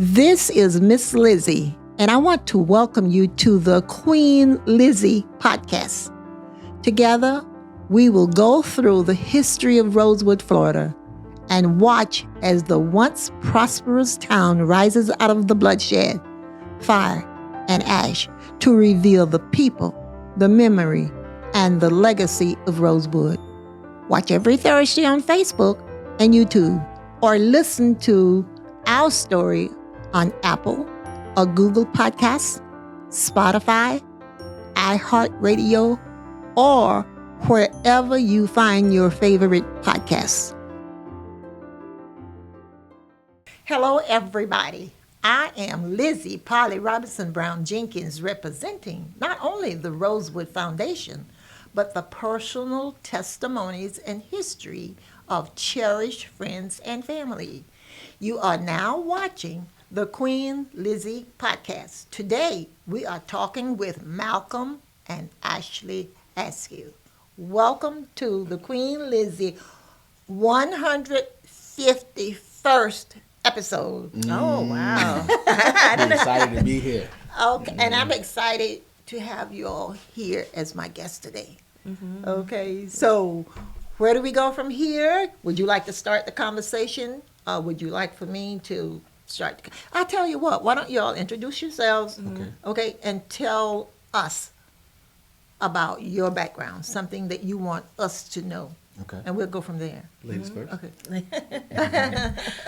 This is Miss Lizzie, and I want to welcome you to the Queen Lizzie podcast. Together, we will go through the history of Rosewood, Florida, and watch as the once prosperous town rises out of the bloodshed, fire, and ash to reveal the people, the memory, and the legacy of Rosewood. Watch every Thursday on Facebook and YouTube, or listen to our story on Apple or Google Podcasts, Spotify, iHeartRadio, or wherever you find your favorite podcasts. Hello, everybody. I am Lizzie Polly Robinson Brown Jenkins, representing not only the Rosewood Foundation, but the personal testimonies and history of cherished friends and family. You are now watching the Queen Lizzie podcast. Today, we are talking with Malcom and Ashlei Askew. Welcome to the Queen Lizzie 151st episode. Oh, wow. I'm excited to be here. Okay, and I'm excited to have you all here as my guest today. Mm-hmm. Okay, so where do we go from here? Would you like to start the conversation? Would you like for me to start? I'll tell you what, why don't you all introduce yourselves, okay, and tell us about your background, something that you want us to know. Okay. And we'll go from there. Ladies first. Okay.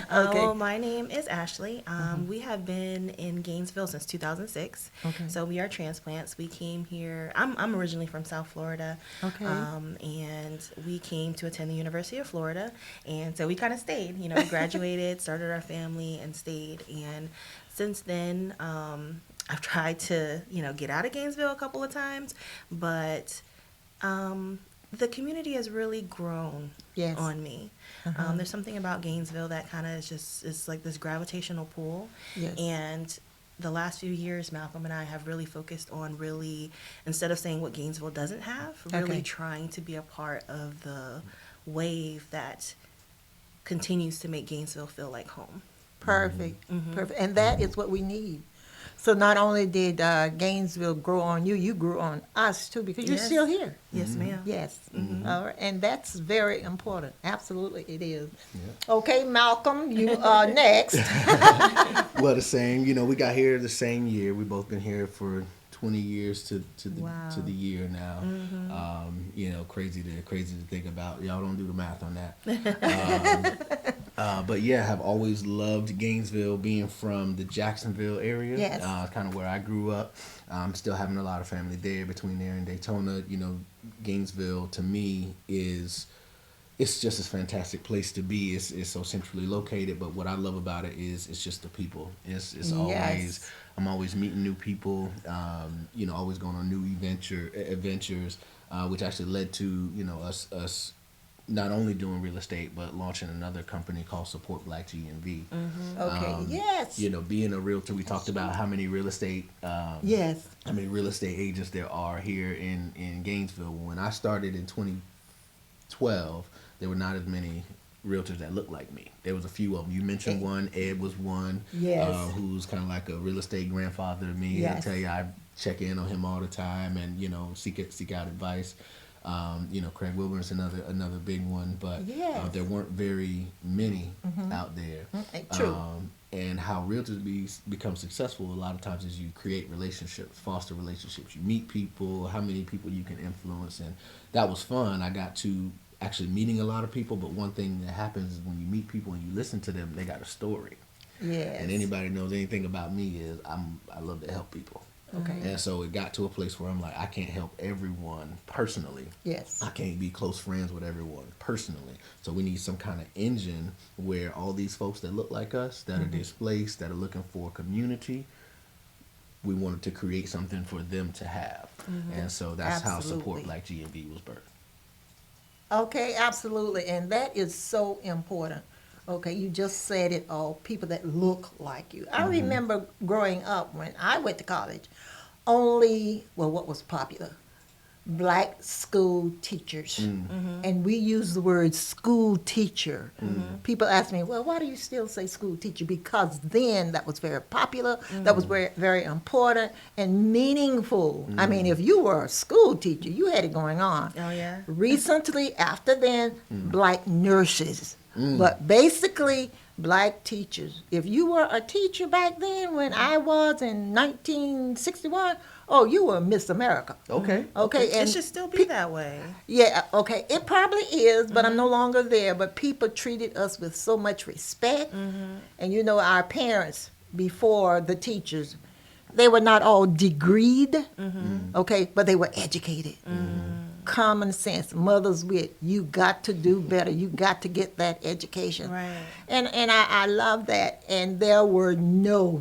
Well, my name is Ashlei. We have been in Gainesville since 2006. Okay. So we are transplants. We came here. I'm originally from South Florida. Okay. And we came to attend the University of Florida. And so we kind of stayed. You know, we graduated, started our family, and stayed. And since then, I've tried to, get out of Gainesville a couple of times. But the community has really grown on me. There's something about Gainesville that kind of is like this gravitational pull. Yes. And the last few years, Malcolm and I have really focused on instead of saying what Gainesville doesn't have, really trying to be a part of the wave that continues to make Gainesville feel like home. Perfect. Mm-hmm. Perfect. And that is what we need. So not only did Gainesville grow on you, you grew on us too, because you're still here. Yes, ma'am. Yes. All right. And that's very important. Absolutely, it is. Yeah. Okay, Malcom, you are next. Well, the same. We got here the same year. We both been here for 20 years to the year now. Crazy to think about. Y'all don't do the math on that. But yeah, have always loved Gainesville, being from the Jacksonville area. Yes. Kind of where I grew up. Still having a lot of family there, between there and Daytona. Gainesville to me it's just a fantastic place to be. It's so centrally located, but what I love about it is it's just the people. It's always, I'm always meeting new people, always going on new adventures, which actually led to, us not only doing real estate, but launching another company called Support Black GMV. Okay, yes. Being a realtor, we talked about how many real estate how many real estate agents there are here in Gainesville. When I started in 2012, there were not as many realtors that looked like me. There was a few of them. You mentioned one. Ed was one. Yes. Who's kind of like a real estate grandfather to me. Yes. I tell you, I check in on him all the time, and seek out advice. Craig Wilburn's another big one, but there weren't very many out there. True. And how realtors become successful a lot of times is you create relationships, foster relationships. You meet people, how many people you can influence, and that was fun. I got to actually meeting a lot of people, but one thing that happens is when you meet people and you listen to them, they got a story. Yes. And anybody knows anything about me is I love to help people. Okay. And so it got to a place where I'm like, I can't help everyone personally. Yes. I can't be close friends with everyone personally. So we need some kind of engine where all these folks that look like us, that are displaced, that are looking for community, we wanted to create something for them to have. And so that's how Support Black GMV was birthed. Okay, absolutely. And that is so important. Okay, you just said it all, people that look like you. I remember growing up when I went to college, what was popular? black school teachers. And we use the word school teacher. People ask me, well, why do you still say school teacher? Because then that was very popular, that was very, very important and meaningful. I mean, if you were a school teacher, you had it going on. Oh, yeah. Recently, after then, black nurses. But basically, black teachers. If you were a teacher back then, when I was in 1961, oh, you were Miss America. Okay. Okay, It and should still be that way. yeah, okay, it probably is, but I'm no longer there. But people treated us with so much respect, and you know, our parents before the teachers, they were not all degreed, okay, but they were educated. Common sense, mother's wit. You got to do better. You got to get that education. Right. And I love that. And there were no,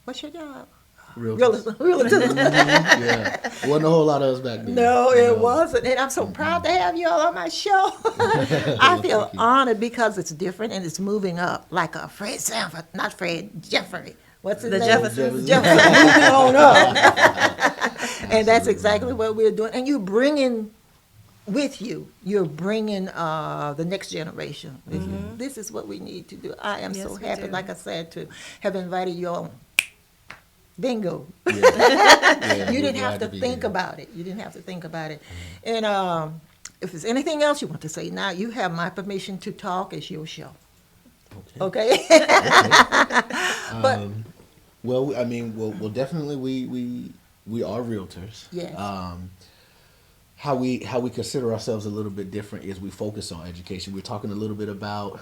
what's your job? Realtors. Realtors. Yeah. Wasn't a whole lot of us back then. No, it wasn't. And I'm so proud to have you all on my show. I feel Thank you. honored because it's different and it's moving up. Like a Fred Sanford, not Fred, Jeffrey. What's his The name? Jeffersons. Jefferson moving on up. And that's exactly what we're doing. And you're bringing with you, you're bringing the next generation. This is what we need to do. I am Yes, so we happy, do. like I said, to have invited you on. Bingo. Yeah, You we're didn't glad have to be think here. about it. You didn't have to think about it. And if there's anything else you want to say now, you have my permission to talk. It's your show. Okay? But Well, I mean, well, definitely we are realtors. Yes. How we consider ourselves a little bit different is we focus on education. We're talking a little bit about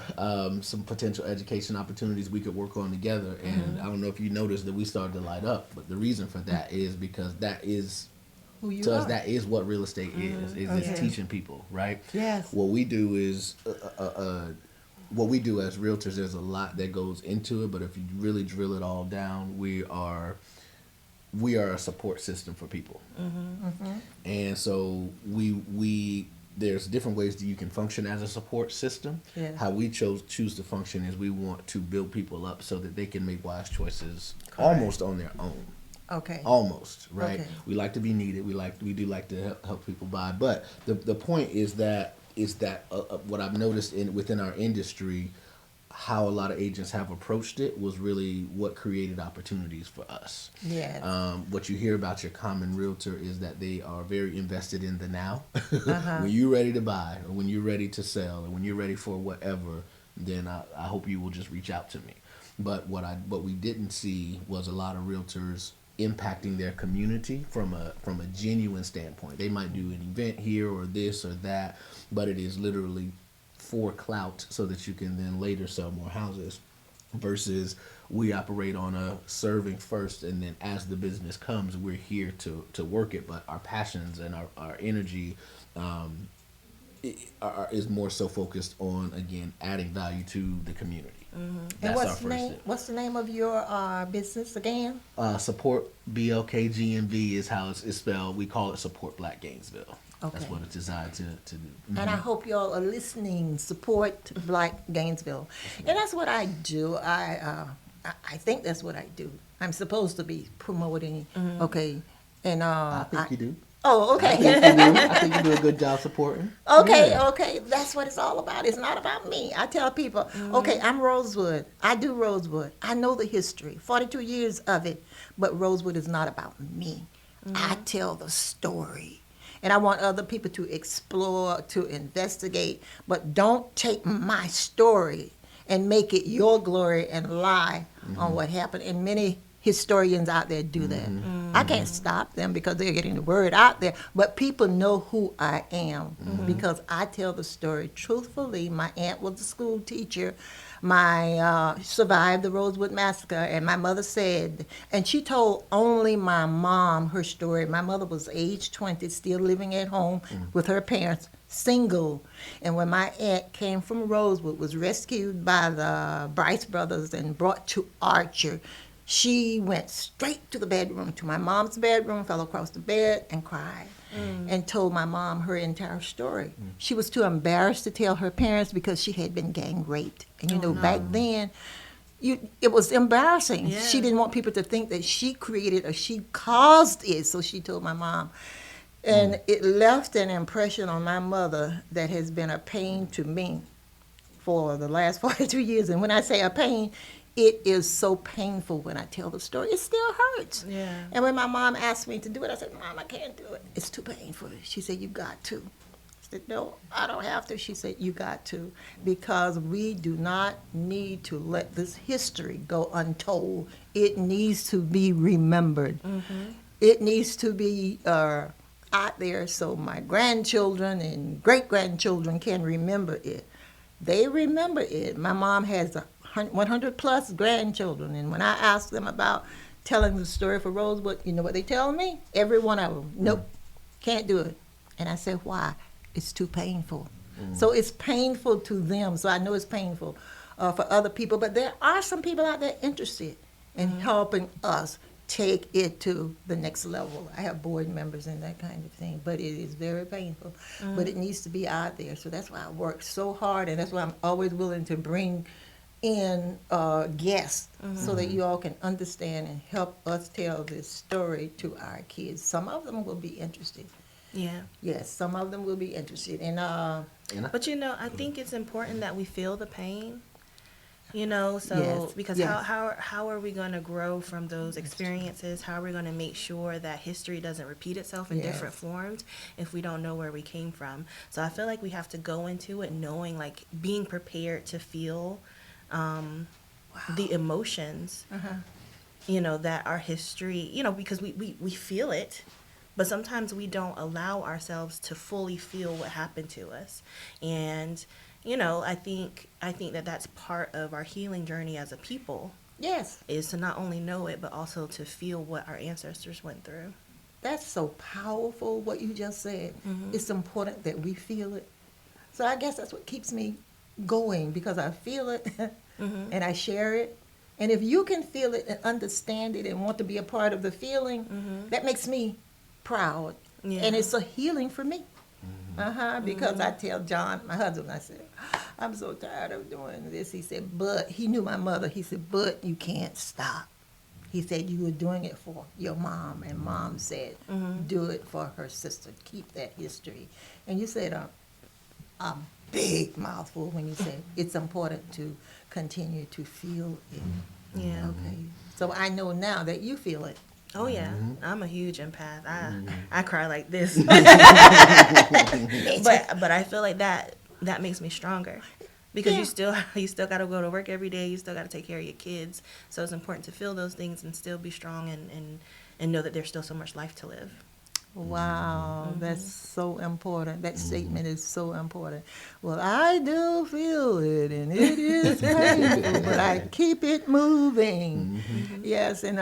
some potential education opportunities we could work on together. And I don't know if you noticed that we started to light up, but the reason for that is because that is who you to are. us that is what real estate is. Okay. It's teaching people, right? Yes. What we do is what we do as realtors. There's a lot that goes into it, but if you really drill it all down, we are a support system for people. And so we there's different ways that you can function as a support system. Yeah. How we choose to function is we want to build people up so that they can make wise choices almost on their own. Okay. Almost, right? Okay. We like to be needed. We do like to help people buy. But the point is that what I've noticed within our industry, how a lot of agents have approached it was really what created opportunities for us. Yes. What you hear about your common realtor is that they are very invested in the now. When you're ready to buy, or when you're ready to sell, or when you're ready for whatever, then I hope you will just reach out to me. But what we didn't see was a lot of realtors impacting their community from a genuine standpoint. They might do an event here or this or that, but it is literally for clout so that you can then later sell more houses, versus we operate on a serving first, and then as the business comes, we're here to work it. But our passions and our energy is more so focused on, again, adding value to the community. And That's our first step. what's the name of your business again? Support BLKGMV is how it's spelled. We call it Support Black Gainesville. Okay. That's what it's designed to do. And I hope y'all are listening. Support Black Gainesville, and that's what I do. I think that's what I do. I'm supposed to be promoting. Okay, and I think you do. Oh, I okay. think you do. I think you do a good job supporting. Okay, Yeah. okay. That's what it's all about. It's not about me. I tell people, okay, I'm Rosewood. I do Rosewood. I know the history, 42 years of it, but Rosewood is not about me. I tell the story. And I want other people to explore, to investigate, but don't take my story and make it your glory and lie on what happened. And many historians out there do that. I can't stop them because they're getting the word out there, but people know who I am because I tell the story truthfully. My aunt was a school teacher. My survived the Rosewood Massacre, and my mother said, and she told only my mom her story. My mother was age 20, still living at home with her parents, single. And when my aunt came from Rosewood, was rescued by the Bryce brothers and brought to Archer, she went straight to the bedroom, to my mom's bedroom, fell across the bed and cried. And told my mom her entire story. She was too embarrassed to tell her parents because she had been gang raped. And you know, back then, it was embarrassing. Yeah. She didn't want people to think that she created or she caused it, so she told my mom. And it left an impression on my mother that has been a pain to me for the last 42 years. And when I say a pain, it is so painful when I tell the story. It still hurts. Yeah. And when my mom asked me to do it, I said, Mom, I can't do it. It's too painful. She said, you got to. I said, no, I don't have to. She said, you got to. Because we do not need to let this history go untold. It needs to be remembered. It needs to be out there so my grandchildren and great-grandchildren can remember it. They remember it. My mom has 100 plus grandchildren, and when I ask them about telling the story for Rosewood, you know what they tell me? Every one of them, nope, can't do it. And I said, why? It's too painful. So it's painful to them, so I know it's painful for other people, but there are some people out there interested in helping us take it to the next level. I have board members and that kind of thing, but it is very painful. But it needs to be out there, so that's why I work so hard, and that's why I'm always willing to bring in guests so that you all can understand and help us tell this story to our kids. Some of them will be interested. Yeah. Yes, some of them will be interested. And But you know, I think it's important that we feel the pain. You know, so Yes, because yes. how are we going to grow from those experiences? How are we going to make sure that history doesn't repeat itself in Yes. different forms if we don't know where we came from? So I feel like we have to go into it knowing, like, being prepared to feel the emotions, you know, that our history, you know, because we feel it, but sometimes we don't allow ourselves to fully feel what happened to us. And you know, I think that that's part of our healing journey as a people, yes, is to not only know it, but also to feel what our ancestors went through. that's so powerful what you just said. It's important that we feel it. So I guess that's what keeps me going, because I feel it and I share it. And if you can feel it and understand it and want to be a part of the feeling, that makes me proud. Yeah. And it's a healing for me. Because I tell John, my husband, I said, I'm so tired of doing this. He said, but he knew my mother. He said, but you can't stop. He said, you were doing it for your mom. And Mom said, do it for her sister. Keep that history. And you said a big mouthful when you said it's important to continue to feel it. Yeah. Okay. So I know now that you feel it. Oh yeah, I'm a huge empath. I cry like this, but I feel like that makes me stronger, because you still got to go to work every day. You still got to take care of your kids. So it's important to feel those things and still be strong and know that there's still so much life to live. Wow, that's so important. That statement is so important. Well, I do feel it, and it is painful, but I keep it moving. Yes, and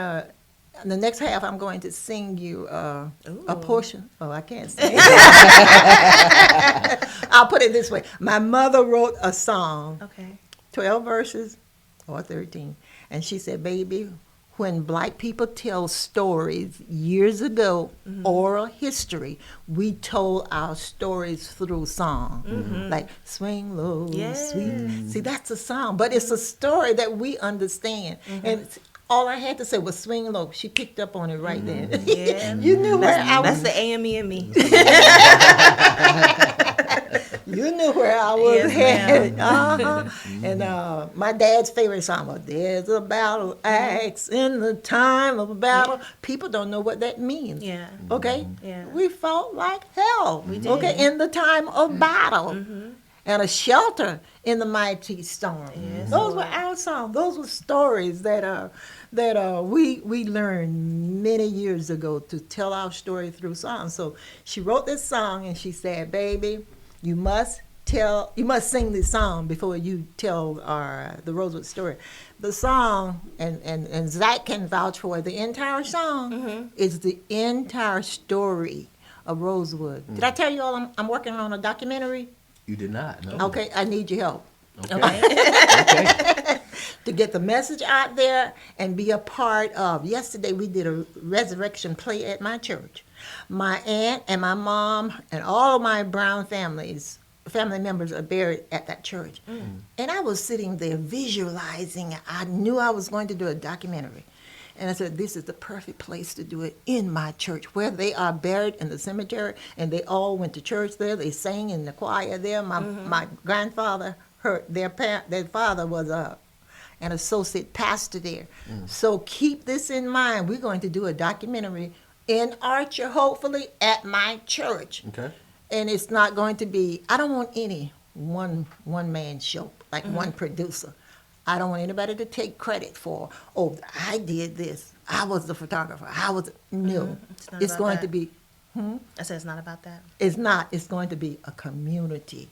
the next half, I'm going to sing you a portion. Oh, I can't sing. I'll put it this way. My mother wrote a song, Okay. 12 verses or 13. And she said, baby, when black people tell stories years ago, oral history, we told our stories through song. Like, swing low, sweet. See, that's a song, but it's a story that we understand. And all I had to say was swing low. She picked up on it right then. Yeah. You knew where I That's was. the AME in me. You knew where I was Yes, headed. And my dad's favorite song was, there's a battle axe in the time of a battle. People don't know what that means. Yeah. Okay? Yeah. We fought like hell. We did. Okay, in the time of battle. And a shelter in the mighty storm. Yes, Those were Lord. our songs. Those were stories that we learned many years ago to tell our story through songs. So she wrote this song and she said, baby, you must sing this song before you tell the Rosewood story. The song, and Zach can vouch for it, the entire song is the entire story of Rosewood. Did I tell you all I'm working on a documentary? You did not, no. Okay, I need your help Okay. to get the message out there and be a part of. Yesterday we did a resurrection play at my church. My aunt and my mom and all of my Brown families family members are buried at that church. And I was sitting there visualizing. I knew I was going to do a documentary. And I said, this is the perfect place to do it, in my church, where they are buried in the cemetery, and they all went to church there. They sang in the choir there. My grandfather, their father was an associate pastor there. So keep this in mind. We're going to do a documentary in Archer, hopefully, at my church. Okay. And it's not going to be, I don't want any one-man show, like one producer. I don't want anybody to take credit for, oh, I did this. I was the photographer. No. It's going to be, I said it's not about that. it's not. It's going to be a community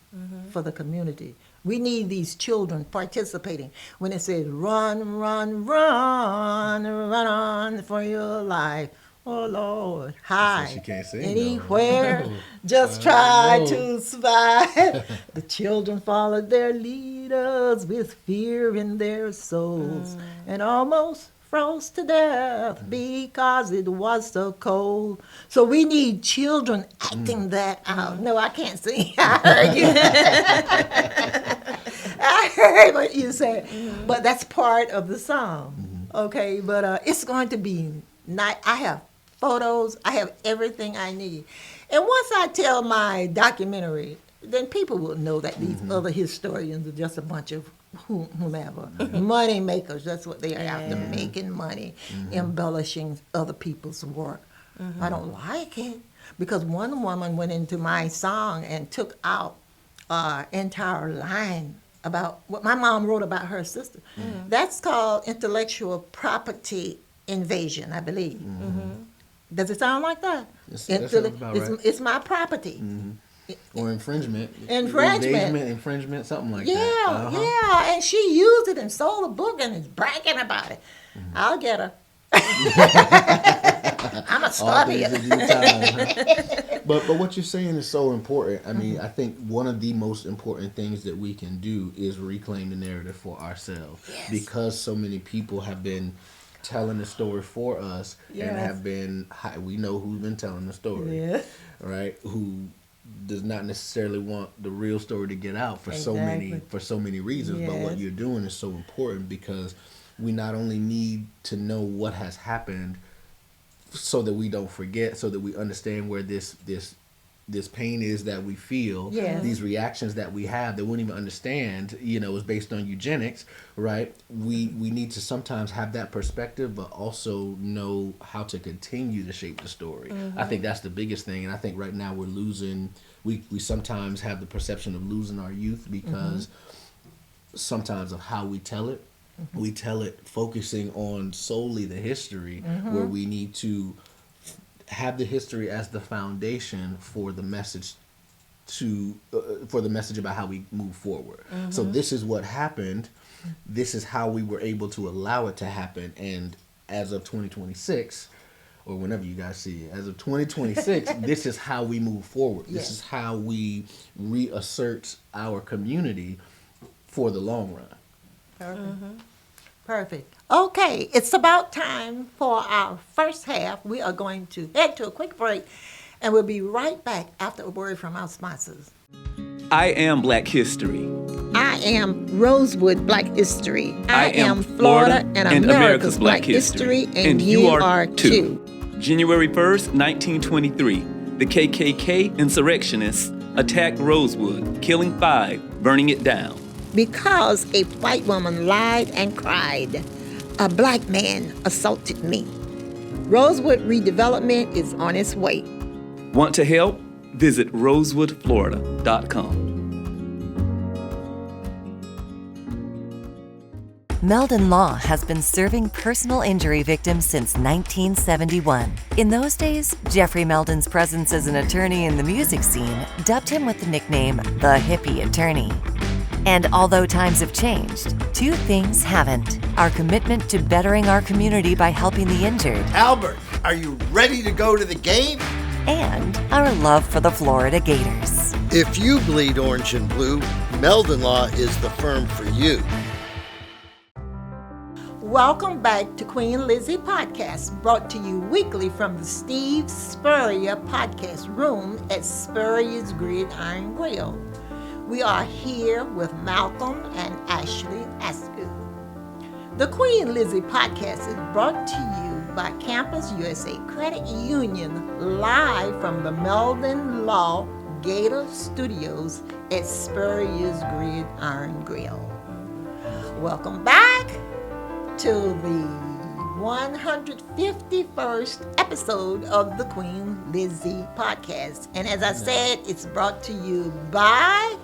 for the community. We need these children participating. When it says, run, run, run, run on for your life. Oh, Lord, hide she can't sing, anywhere. Just try to survive. The children followed their leaders with fear in their souls and almost froze to death because it was so cold. So we need children acting that out. No, I can't sing. I heard you. I heard what you said. But that's part of the song. Okay, but it's going to be nice. I have photos. I have everything I need. And once I tell my documentary, then people will know that these other historians are just a bunch of whomever. Money makers. That's what they are after, making money, embellishing other people's work. I don't like it because one woman went into my song and took out entire line about what my mom wrote about her sister. That's called intellectual property invasion, I believe. Does it sound like that? That sounds about right. It's my property. Or infringement. Infringement, something like yeah, that. Yeah, and she used it and sold a book and is bragging about it. I'll get her. I'm a star here. But what you're saying is so important. I mean, I think one of the most important things that we can do is reclaim the narrative for ourselves. Yes. Because so many people have been telling the story for us and have been, we know who's been telling the story, right? Who does not necessarily want the real story to get out for so many reasons. But what you're doing is so important because we not only need to know what has happened so that we don't forget, so that we understand where this pain is that we feel, these reactions that we have that we wouldn't even understand, is based on eugenics, right? We need to sometimes have that perspective, but also know how to continue to shape the story. I think that's the biggest thing, and I think right now we're losing, we sometimes have the perception of losing our youth because sometimes of how we tell it. We tell it focusing on solely the history, where we need to have the history as the foundation for the message for the message about how we move forward. So this is what happened. This is how we were able to allow it to happen. And as of 2026, or whenever you guys see it, as of 2026, this is how we move forward. This is how we reassert our community for the long run. Perfect. Okay, it's about time for our first half. We are going to head to a quick break, and we'll be right back after a word from our sponsors. I am Black History. I am Rosewood Black History. I am Florida and America's Black History, and you are too. January 1st, 1923, the KKK insurrectionists attacked Rosewood, killing 5, burning it down. Because a white woman lied and cried, a black man assaulted me. Rosewood redevelopment is on its way. Want to help? Visit rosewoodflorida.com. Meldon Law has been serving personal injury victims since 1971. In those days, Jeffrey Meldon's presence as an attorney in the music scene dubbed him with the nickname the Hippie Attorney. And although times have changed, 2 things haven't. Our commitment to bettering our community by helping the injured. Albert, are you ready to go to the game? And our love for the Florida Gators. If you bleed orange and blue, Meldon Law is the firm for you. Welcome back to Queen Lizzie Podcast, brought to you weekly from the Steve Spurrier Podcast Room at Spurrier's Gridiron Grill. We are here with Malcom and Ashlei Askew. The Queen Lizzie podcast is brought to you by Campus USA Credit Union, live from the Meldon Law Gator Studios at Spurrier's Gridiron Grill. Welcome back to the 151st episode of the Queen Lizzie podcast. And as I said, it's brought to you by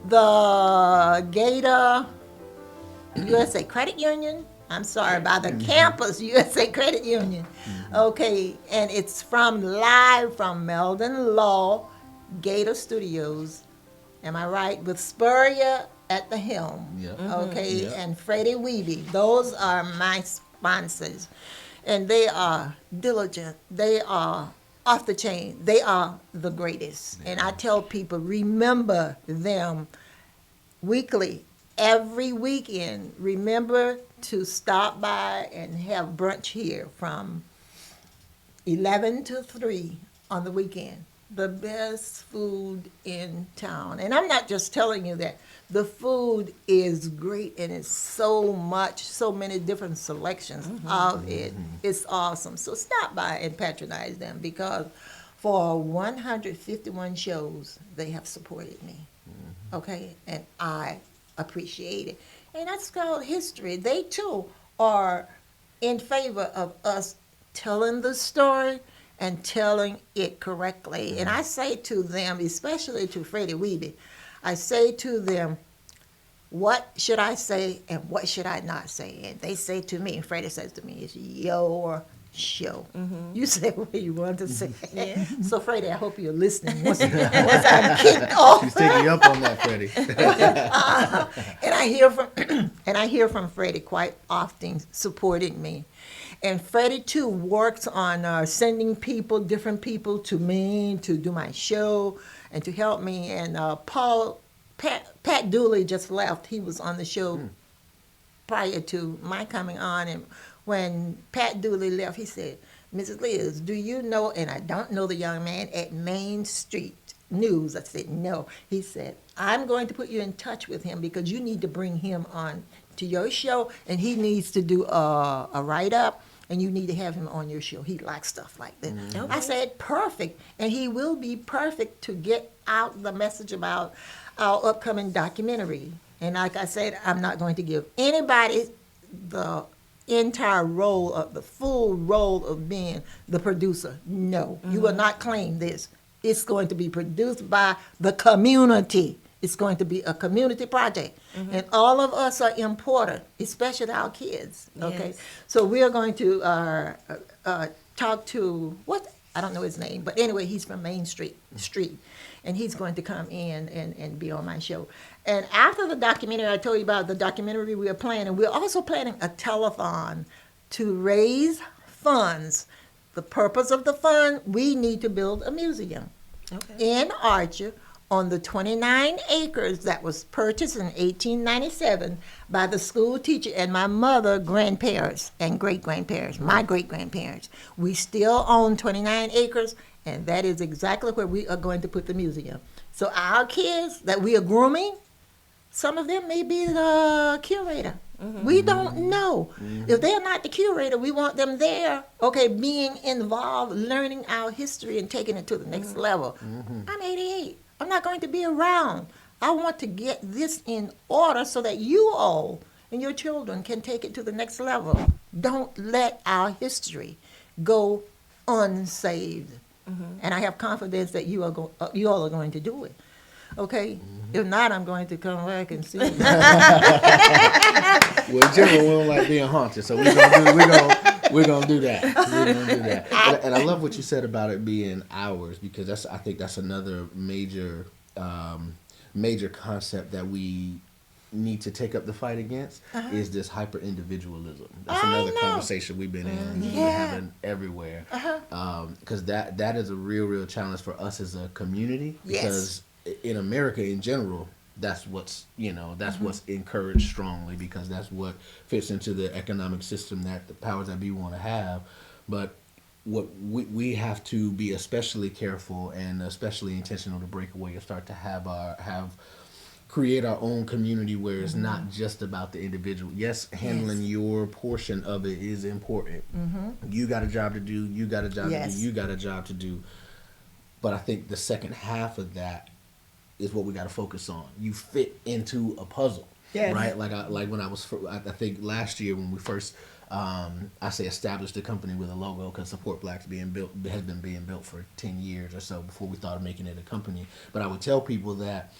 the Gator USA Credit Union. I'm sorry, by the Campus USA Credit Union. Okay, and it's live from Meldon Law Gator Studios. Am I right? With Spurrier at the helm. Yep. Okay, Yep. and Freddie Weeby. Those are my sponsors. And they are diligent. They are off the chain. They are the greatest. And I tell people, remember them weekly. Every weekend, remember to stop by and have brunch here from 11 to 3 on the weekend. The best food in town. And I'm not just telling you that. The food is great, and it's so many different selections of it. It's awesome. So stop by and patronize them, because for 151 shows, they have supported me. Okay? And I appreciate it. And that's called history. They too are in favor of us telling the story and telling it correctly. And I say to them, especially to Freddie Weeby, I say to them, what should I say and what should I not say? And they say to me, and Freddie says to me, it's your show. You say what you want to say. Yeah. So Freddie, I hope you're listening once I'm kicked off. She's taking you up on that, Freddie. And I hear from Freddie quite often supporting me. And Freddie too works on sending different people to me to do my show and to help me. And Pat Dooley just left. He was on the show prior to my coming on. And when Pat Dooley left, he said, Mrs. Liz, do you know, and I don't know the young man at Main Street News. I said, no. He said, I'm going to put you in touch with him because you need to bring him on to your show, and he needs to do a write-up, and you need to have him on your show. He likes stuff like that. Okay. I said, perfect. And he will be perfect to get out the message about our upcoming documentary. And like I said, I'm not going to give anybody the entire role of the full role of being the producer. No, you will not claim this. It's going to be produced by the community. It's going to be a community project. And all of us are important, especially our kids. Okay, Yes. so we are going to talk to I don't know his name, but anyway, he's from Main Street, and he's going to come in and be on my show. And after the documentary, I told you about the documentary we are planning. We're also planning a telethon to raise funds. The purpose of the fund, we need to build a museum in Archer on the 29 acres that was purchased in 1897 by the school teacher and my mother, grandparents, and great-grandparents, my great-grandparents. We still own 29 acres, and that is exactly where we are going to put the museum. So our kids that we are grooming, some of them may be the curator. We don't know. If they're not the curator, we want them there, okay, being involved, learning our history and taking it to the next level. I'm 88. I'm not going to be around. I want to get this in order so that you all and your children can take it to the next level. Don't let our history go unsaved. And I have confidence that you all are going to do it. Okay? If not, I'm going to come back and see you. Well, in general, we don't like being haunted, so we're gonna do that. We're gonna do that. And I love what you said about it being ours, because I think that's another major concept that we need to take up the fight against is this hyper individualism. That's another conversation we've been in, we've been having everywhere, because that is a real challenge for us as a community. Because in America in general, that's what's what's encouraged strongly, because that's what fits into the economic system that the powers that be want to have. But what we have to be especially careful and especially intentional to break away and start to have create our own community where it's not just about the individual. Yes, handling your portion of it is important. You got a job to do, you got a job to do, you got a job to do. But I think the second half of that is what we got to focus on. You fit into a puzzle, right? Like when I think last year when we first, I say established the company with a logo, because Support Blacks has been being built for 10 years or so before we started making it a company. But I would tell people that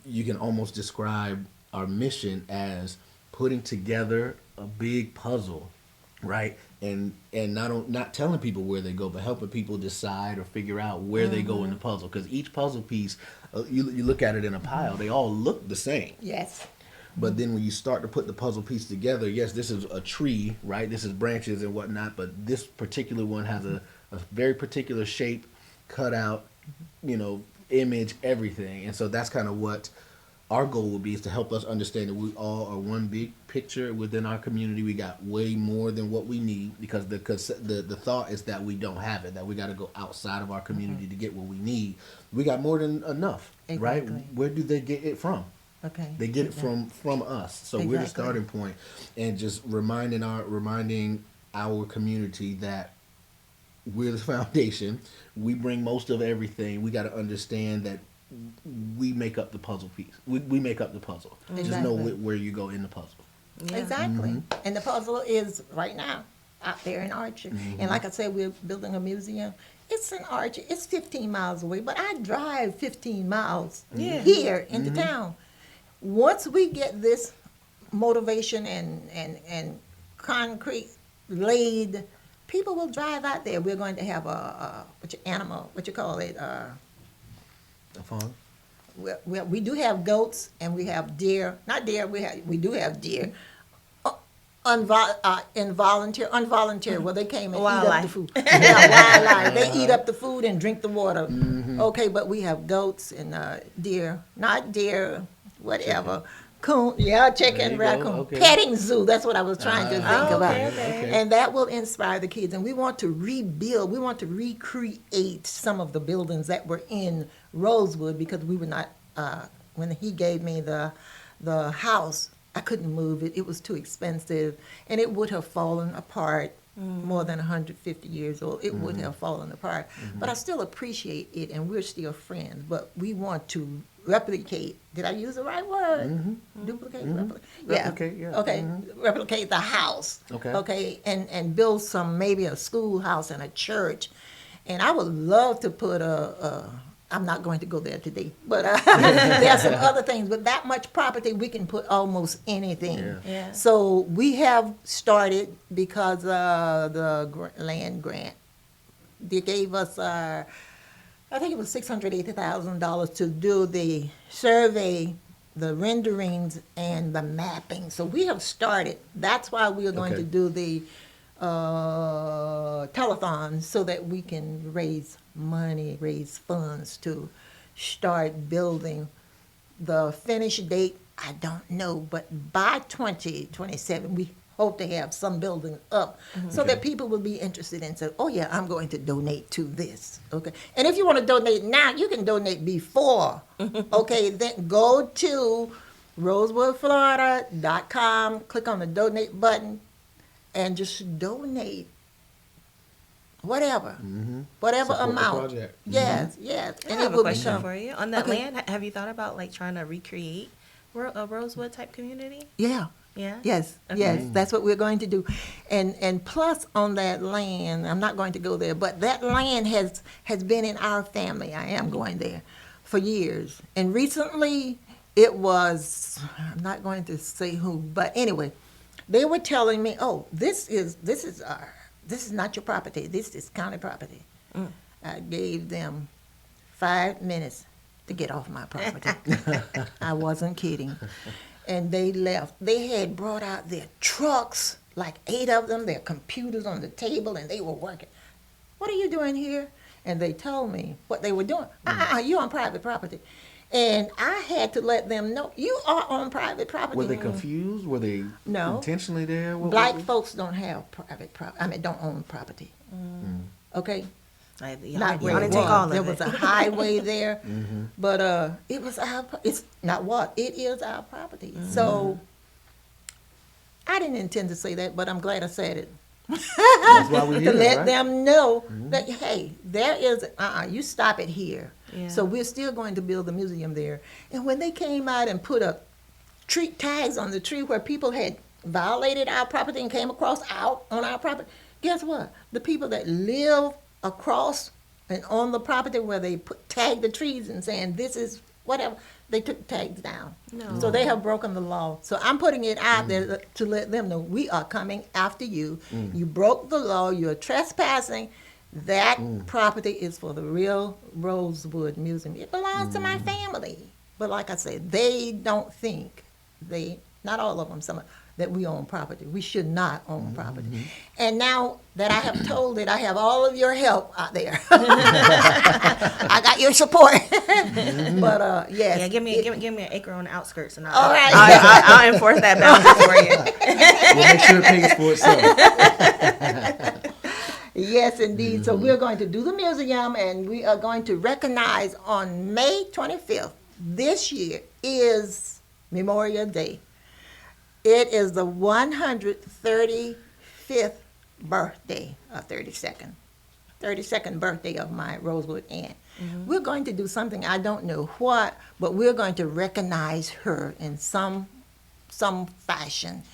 you can almost describe our mission as putting together a big puzzle, right? And not telling people where they go, but helping people decide or figure out where they go in the puzzle. Because each puzzle piece, you look at it in a pile, they all look the same. Yes. But then when you start to put the puzzle piece together, yes, this is a tree, right? This is branches and whatnot, but this particular one has a very particular shape, cutout, image, everything. And so that's kind of what our goal would be, is to help us understand that we all are one big picture within our community. We got way more than what we need, because the thought is that we don't have it, that we got to go outside of our community to get what we need. We got more than enough, right? Where do they get it from? Okay. They get it from us. So we're the starting point, and just reminding our community that we're the foundation. We bring most of everything. We got to understand that we make up the puzzle piece. We make up the puzzle. Just know where you go in the puzzle. Yeah. Exactly. And the puzzle is right now out there in Archer. And like I said, we're building a museum. It's in Archer. It's 15 miles away, but I drive 15 miles here into town. Once we get this motivation and concrete laid, people will drive out there. We're going to have a A farm? we do have goats and we have deer. Not deer. We do have deer. Involuntary. Well, they came and eat up the food. Wildlife. They eat up the food and drink the water. Okay, but we have goats and deer. Not deer. Whatever. Coon, chicken, raccoon. Okay. Petting zoo. That's what I was trying to think about. Okay. And that will inspire the kids. And we want to rebuild. We want to recreate some of the buildings that were in Rosewood, because we were not. When he gave me the house, I couldn't move it. It was too expensive, and it would have fallen apart. More than 150 years old, it would have fallen apart. But I still appreciate it, and we're still friends. But we want to replicate. Did I use the right word? Duplicate, Replicate, yeah. Okay, replicate the house. Okay, and build maybe a schoolhouse and a church. And I would love to put I'm not going to go there today, but there are some other things. But that much property, we can put almost anything. Yeah. So we have started, because the land grant, they gave us, I think it was $680,000 to do the survey, the renderings, and the mapping. So we have started. That's why we are going to do the telethon, so that we can raise money, raise funds to start building. The finish date, I don't know, but by 2027, we hope to have some building up, so that people will be interested and say, oh yeah, I'm going to donate to this. Okay. And if you want to donate now, you can donate before. Okay, then go to rosewoodflorida.com, click on the donate button, and just donate whatever Support the amount. project. Yes. I And have it a will question become, for you. On that land, have you thought about trying to recreate a Rosewood type community? yeah. Yeah. Yes, that's what we're going to do. And plus on that land, I'm not going to go there, but that land has been in our family. I am going there for years. And recently it was, I'm not going to say who, but anyway, they were telling me, oh, this is not your property. This is county property. I gave them 5 minutes to get off my property. I wasn't kidding. And they left. They had brought out their trucks, like 8 of them, their computers on the table, and they were working. What are you doing here? And they told me what they were doing. You're on private property. And I had to let them know, you are on private property. Were they confused? Were they intentionally there? Black folks don't have private property. Don't own property. Okay? Like, Not y'all where didn't it take all was. There of was it. a highway there, but it was it's not what? It is our property. So I didn't intend to say that, but I'm glad I said it. That's why we're To here, let right? them know that, hey, there is, you stop it here. Yeah. So we're still going to build a museum there. And when they came out and put up tree tags on the tree where people had violated our property and came across out on our property, guess what? The people that live across and on the property where they tag the trees and saying this is whatever, they took tags down. No. So they have broken the law. So I'm putting it out there to let them know we are coming after you. You broke the law. You're trespassing. That property is for the real Rosewood Museum. It belongs to my family. But like I said, they don't think, not all of them, that we own property. We should not own property. And now that I have told it, I have all of your help out there. I got your support. But yes. Yeah, give me an acre on the outskirts, and All right. I'll enforce that boundary for you. We'll make sure it pays for itself. Yes, indeed. So we're going to do the museum, and we are going to recognize on May 25th this year is Memorial Day. It is the 135th birthday, or 32nd birthday of my Rosewood aunt. We're going to do something, I don't know what, but we're going to recognize her in some fashion.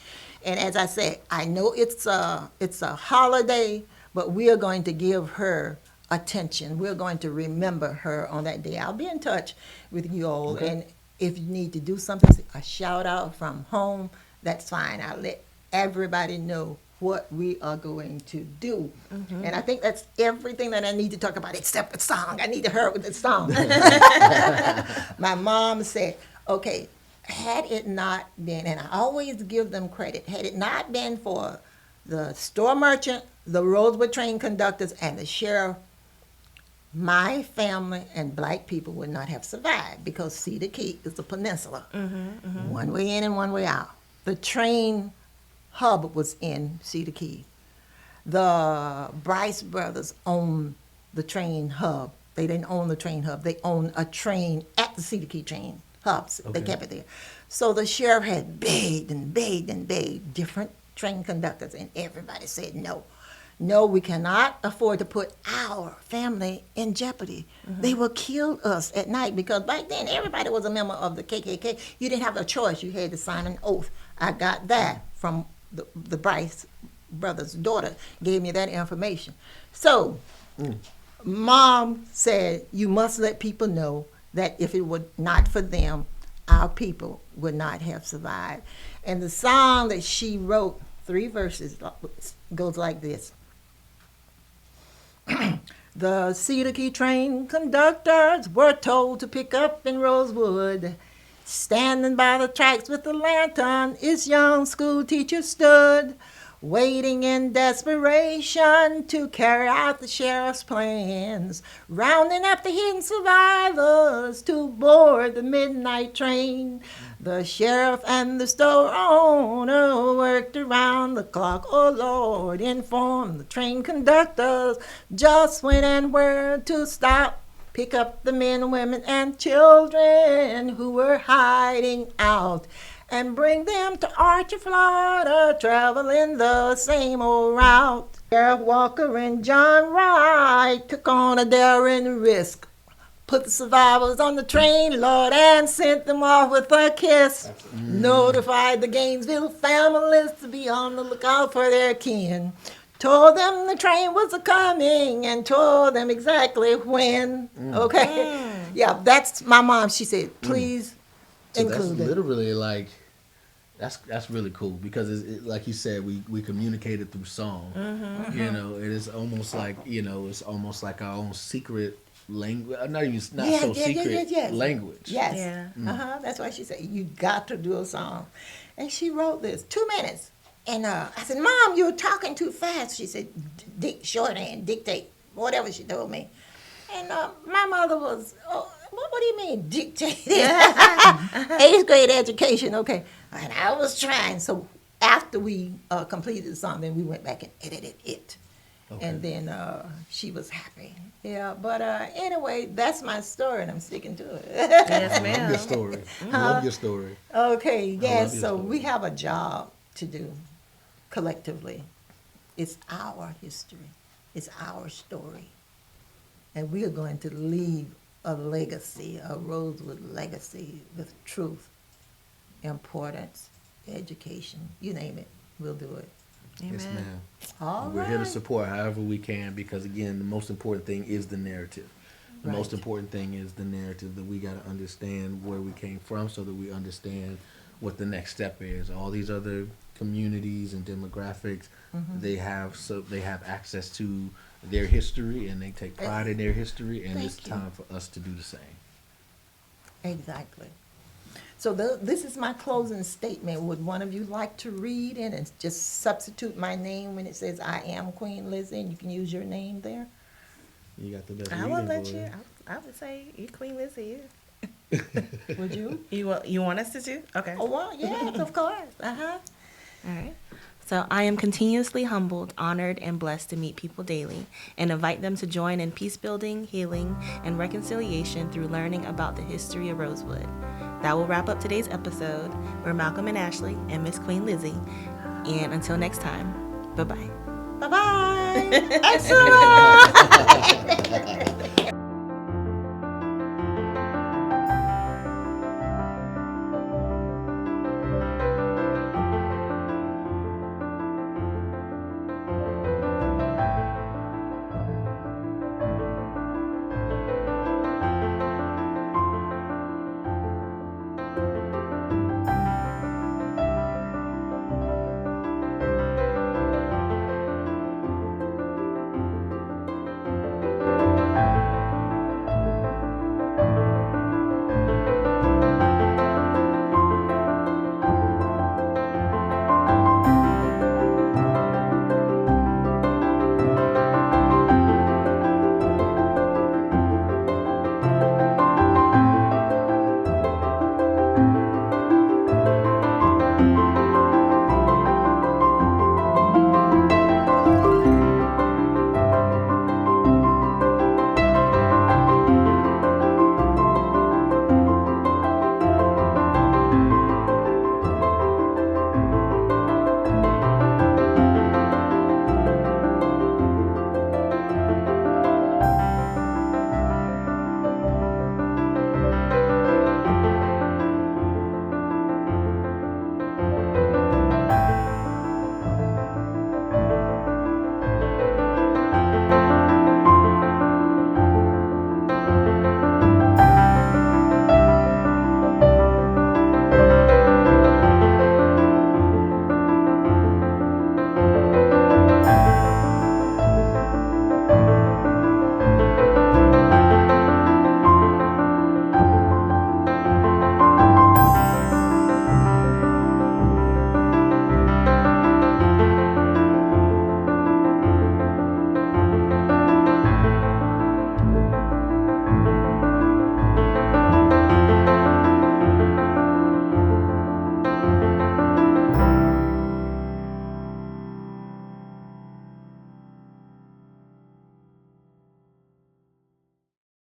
And as I said, I know it's a holiday, but we are going to give her attention. We're going to remember her on that day. I'll be in touch with you all, and if you need to do something, a shout out from home, that's fine. I'll let everybody know what we are going to do. And I think that's everything that I need to talk about except the song. I need to hurry with the song. My mom said, okay, had it not been, and I always give them credit, had it not been for the store merchant, the Rosewood train conductors, and the sheriff, my family and black people would not have survived, because Cedar Key is a peninsula. One way in and one way out. The train hub was in Cedar Key. The Bryce brothers owned the train hub. They didn't own the train hub. They owned a train at the Cedar Key train hubs. They kept it there. So the sheriff had begged and begged and begged different train conductors, and everybody said no. No, we cannot afford to put our family in jeopardy. They will kill us at night, because back then everybody was a member of the KKK. You didn't have a choice. You had to sign an oath. I got that from the Bryce brothers' daughter gave me that information. So Mom said, you must let people know that if it were not for them, our people would not have survived. And the song that she wrote, 3 verses, goes like this. The Cedar Key train conductors were told to pick up in Rosewood. Standing by the tracks with a lantern, its young school teacher stood, waiting in desperation to carry out the sheriff's plans, rounding up the hidden survivors to board the midnight train. The sheriff and the store owner worked around the clock. Oh Lord, inform the train conductors just when and where to stop. Pick up the men, women, and children who were hiding out, and bring them to Archer, Florida, traveling the same old route. Sheriff Walker and John Wright took on a daring risk, put the survivors on the train, Lord, and sent them off with a kiss. Notified the Gainesville families to be on the lookout for their kin. Told them the train was a-coming, and told them exactly when. Okay? Yeah, that's my mom. She said, please So include that's it. literally like, that's really cool, because like you said, we communicated through song. You know, it is almost like, it's almost like our own secret language, secret language. Yes. Yeah. That's why she said, you got to do a song. And she wrote this, 2 minutes. And I said, Mom, you're talking too fast. She said, shorthand, dictate, whatever she told me. And my mother was, what do you mean, dictate? 8th grade education, okay. And I was trying. So after we completed the song, then we went back and edited it. Okay. And then she was happy. Yeah, but anyway, that's my story, and I'm sticking to it. Yes, I love ma'am. your story. I love your story. Okay, love yes, your so story. we have a job to do collectively. It's our history, it's our story. And we are going to leave a legacy, a Rosewood legacy with truth, importance, education, you name it, we'll do it. Yes, Amen. ma'am. All We're here to right. support however we can because, again, the most important thing is the narrative. The most Right. important thing is the narrative that we got to understand where we came from so that we understand what the next step is. All these other communities and demographics, they have access to their history and they take pride in their history, and it's Thank you. time for us to do the same. Exactly. So this is my closing statement. Would one of you like to read it and just substitute my name when it says I am Queen Lizzie, and you can use your name there? You got the best I would let reading you. voice. I would say you Queen Lizzie. Would you? You want us to do? Okay. Oh, well, yes, of course. Uh-huh. All right. So I am continuously humbled, honored, and blessed to meet people daily and invite them to join in peace building, healing, and reconciliation through learning about the history of Rosewood. That will wrap up today's episode. We're Malcom and Ashlei and Miss Queen Lizzie. And until next time, bye-bye. Bye-bye. Excellent.